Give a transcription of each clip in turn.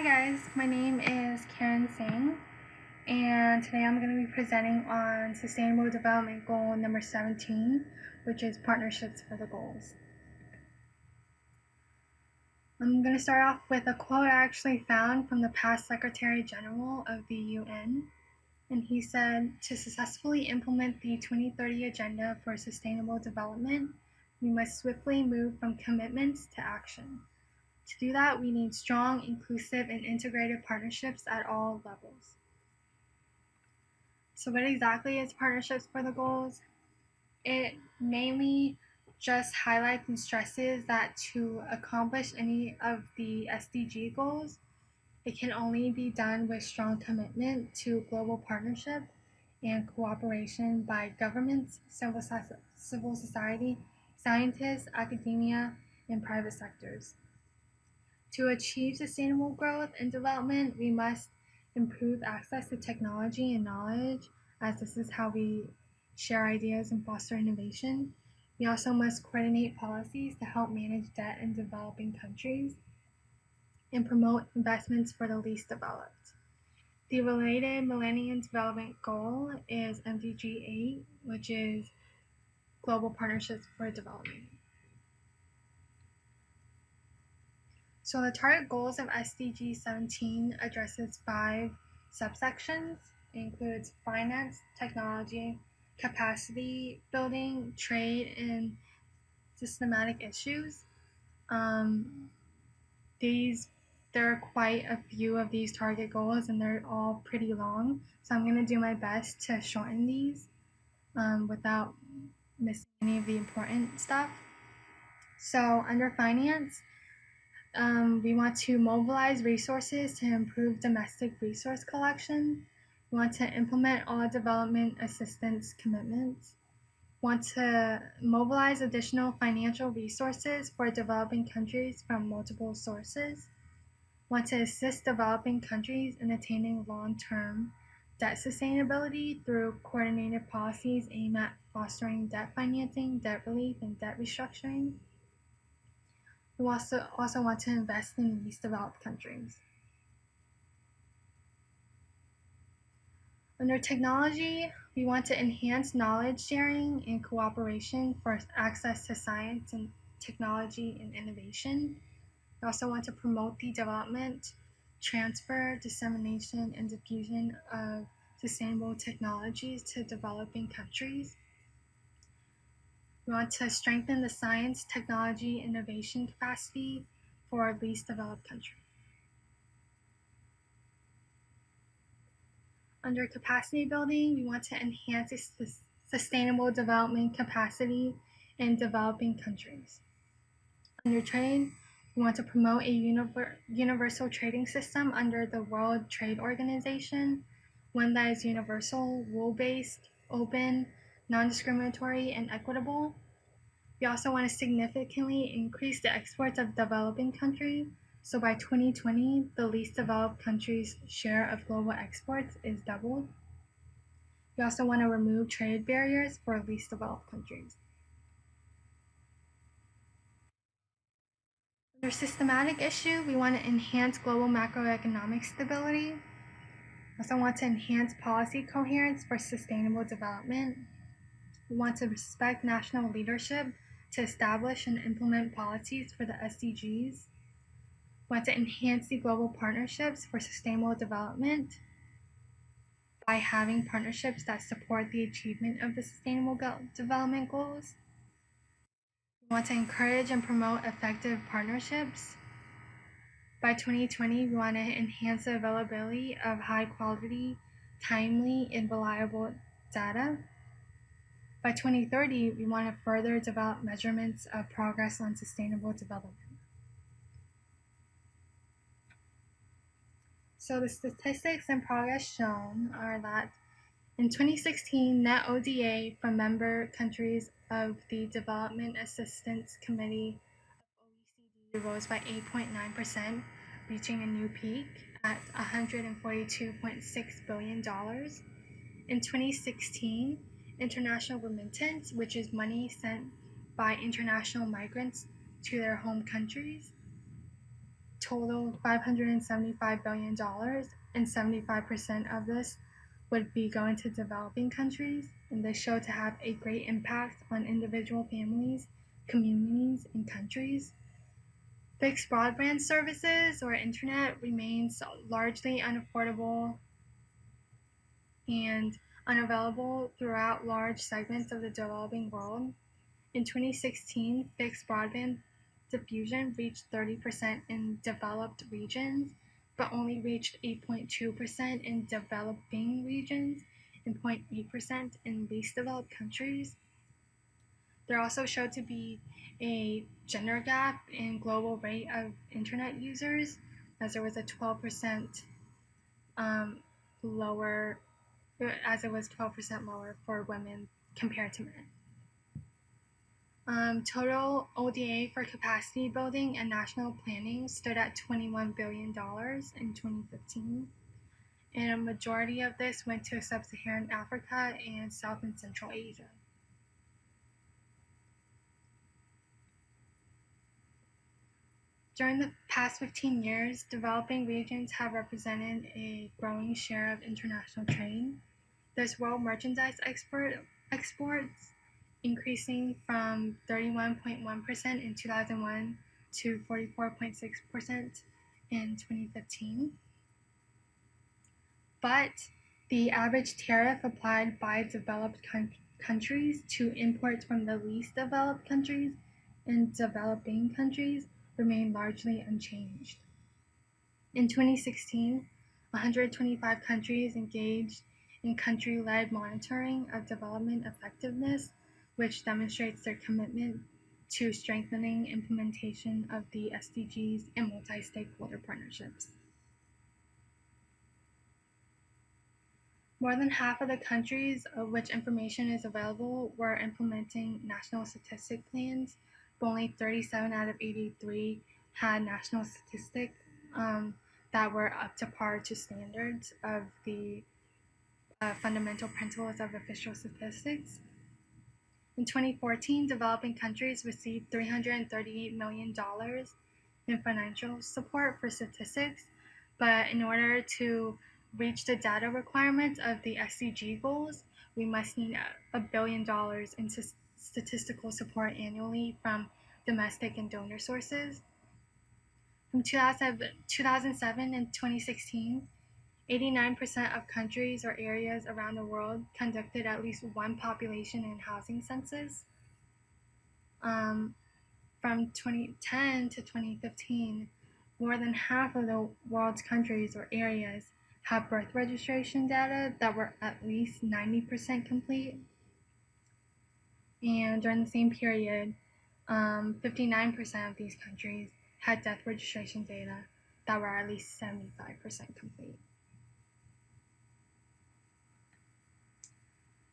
Hi guys, my name is Karen Singh, and today I'm going to be presenting on Sustainable Development Goal number 17, which is Partnerships for the Goals. I'm going to start off with a quote I actually found from the past Secretary General of the UN, and he said, "To successfully implement the 2030 Agenda for Sustainable Development, we must swiftly move from commitments to action. To do that, we need strong, inclusive, and integrated partnerships at all levels." So what exactly is Partnerships for the Goals? It mainly just highlights and stresses that to accomplish any of the SDG goals, it can only be done with strong commitment to global partnership and cooperation by governments, civil society, scientists, academia, and private sectors. To achieve sustainable growth and development, we must improve access to technology and knowledge, as this is how we share ideas and foster innovation. We also must coordinate policies to help manage debt in developing countries and promote investments for the least developed. The related Millennium Development Goal is MDG 8, which is Global Partnerships for Development. So the target goals of SDG 17 addresses 5 subsections. It includes finance, technology, capacity building, trade, and systematic issues. There are quite a few of these target goals, and they're all pretty long. So I'm going to do my best to shorten these without missing any of the important stuff. So under finance, we want to mobilize resources to improve domestic resource collection. We want to implement all development assistance commitments. We want to mobilize additional financial resources for developing countries from multiple sources. We want to assist developing countries in attaining long-term debt sustainability through coordinated policies aimed at fostering debt financing, debt relief, and debt restructuring. We also want to invest in least developed countries. Under technology, we want to enhance knowledge sharing and cooperation for access to science and technology and innovation. We also want to promote the development, transfer, dissemination, and diffusion of sustainable technologies to developing countries. We want to strengthen the science, technology, innovation capacity for least developed countries. Under capacity building, we want to enhance sustainable development capacity in developing countries. Under trade, we want to promote a universal trading system under the World Trade Organization, one that is universal, rule-based, open, non-discriminatory, and equitable. We also want to significantly increase the exports of developing countries. So by 2020, the least developed countries' share of global exports is doubled. We also want to remove trade barriers for least developed countries. Under systematic issue, we want to enhance global macroeconomic stability. We also want to enhance policy coherence for sustainable development. We want to respect national leadership to establish and implement policies for the SDGs. We want to enhance the global partnerships for sustainable development by having partnerships that support the achievement of the Sustainable Development Goals. We want to encourage and promote effective partnerships. By 2020, we want to enhance the availability of high quality, timely, and reliable data. By 2030, we want to further develop measurements of progress on sustainable development. So the statistics and progress shown are that in 2016, net ODA from member countries of the Development Assistance Committee of OECD rose by 8.9%, reaching a new peak at $142.6 billion. In 2016, international remittance, which is money sent by international migrants to their home countries, total $575 billion, and 75% of this would be going to developing countries, and they show to have a great impact on individual families, communities, and countries. Fixed broadband services or internet remains largely unaffordable and unavailable throughout large segments of the developing world. In 2016, fixed broadband diffusion reached 30% in developed regions, but only reached 8.2% in developing regions and 0.8% in least developed countries. There also showed to be a gender gap in global rate of internet users, as there was a 12% lower, as it was 12% lower for women compared to men. Total ODA for capacity building and national planning stood at $21 billion in 2015, and a majority of this went to sub-Saharan Africa and South and Central Asia. During the past 15 years, developing regions have represented a growing share of international trade. There's world merchandise exports increasing from 31.1% in 2001 to 44.6% in 2015. But the average tariff applied by developed countries to imports from the least developed countries and developing countries remained largely unchanged. In 2016, 125 countries engaged in country-led monitoring of development effectiveness, which demonstrates their commitment to strengthening implementation of the SDGs and multi-stakeholder partnerships. More than half of the countries of which information is available were implementing national statistic plans, but only 37 out of 83 had national statistics that were up to par to standards of the fundamental principles of official statistics. In 2014, developing countries received $338 million in financial support for statistics, but in order to reach the data requirements of the SDG goals, we must need $1 billion in statistical support annually from domestic and donor sources. From 2007 and 2016, 89% of countries or areas around the world conducted at least one population and housing census. From 2010 to 2015, more than half of the world's countries or areas have birth registration data that were at least 90% complete. And during the same period, 59% of these countries had death registration data that were at least 75% complete.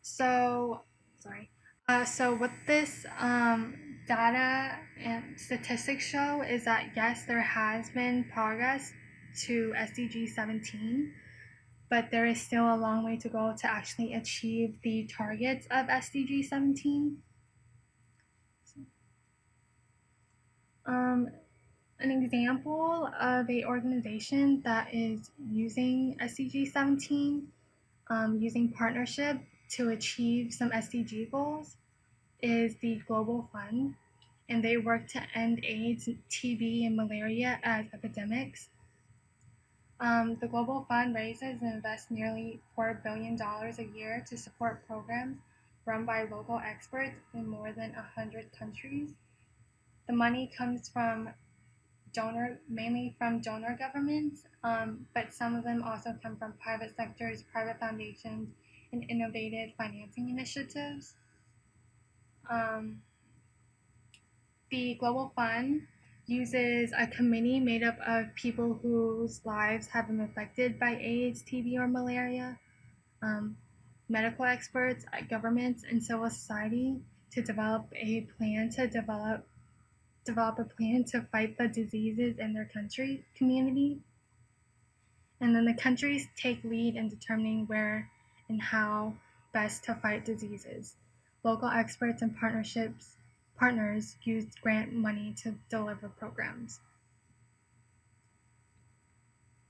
So what this data and statistics show is that yes, there has been progress to SDG 17, but there is still a long way to go to actually achieve the targets of SDG 17. An example of an organization that is using SDG 17, using partnership to achieve some SDG goals, is the Global Fund, and they work to end AIDS, TB, and malaria as epidemics. The Global Fund raises and invests nearly $4 billion a year to support programs run by local experts in more than 100 countries. The money comes from mainly from donor governments, but some of them also come from private sectors, private foundations, and innovative financing initiatives. The Global Fund uses a committee made up of people whose lives have been affected by AIDS, TB, or malaria, medical experts, governments, and civil society to develop a plan to fight the diseases in their community. And then the countries take lead in determining where and how best to fight diseases. Local experts and partners use grant money to deliver programs.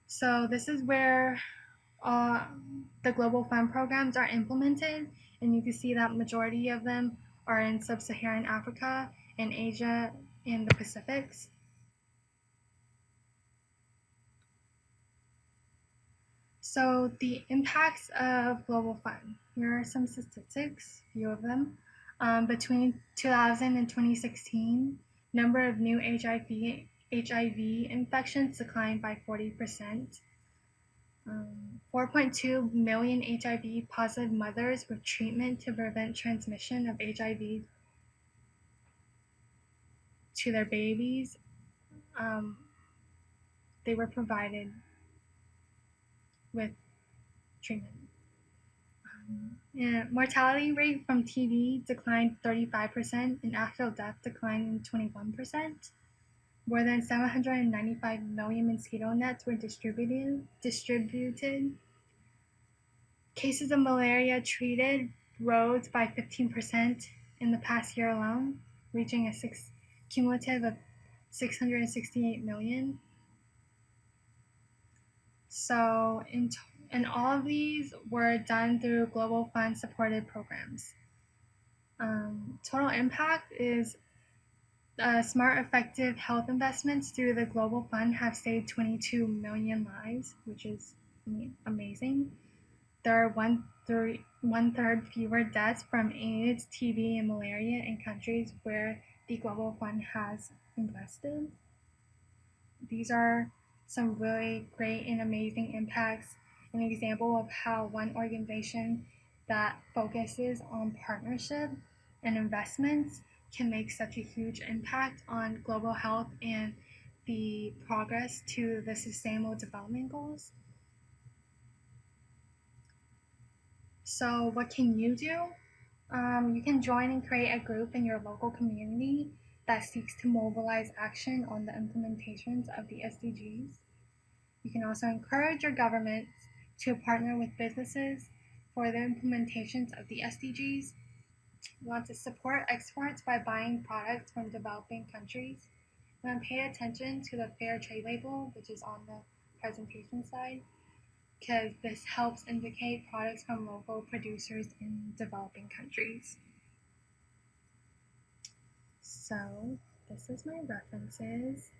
So this is where the Global Fund programs are implemented, and you can see that majority of them are in sub-Saharan Africa and Asia and the Pacifics. So the impacts of Global Fund. Here are some statistics, a few of them. Between 2000 and 2016, number of new HIV infections declined by 40%. 4.2 million HIV positive mothers with treatment to prevent transmission of HIV to their babies. They were provided with treatment. Mortality rate from TB declined 35% and actual death declined 21%. More than 795 million mosquito nets were distributed. Cases of malaria treated rose by 15% in the past year alone, reaching a cumulative of 668 million. So, and all of these were done through Global Fund supported programs. Total impact is smart, effective health investments through the Global Fund have saved 22 million lives, which is amazing. There are one-third fewer deaths from AIDS, TB, and malaria in countries where the Global Fund has invested. These are some really great and amazing impacts, an example of how one organization that focuses on partnership and investments can make such a huge impact on global health and the progress to the Sustainable Development Goals. So what can you do? You can join and create a group in your local community that seeks to mobilize action on the implementations of the SDGs. You can also encourage your governments to partner with businesses for the implementations of the SDGs. You want to support exports by buying products from developing countries. You want to pay attention to the fair trade label, which is on the presentation slide, because this helps indicate products from local producers in developing countries. So this is my references.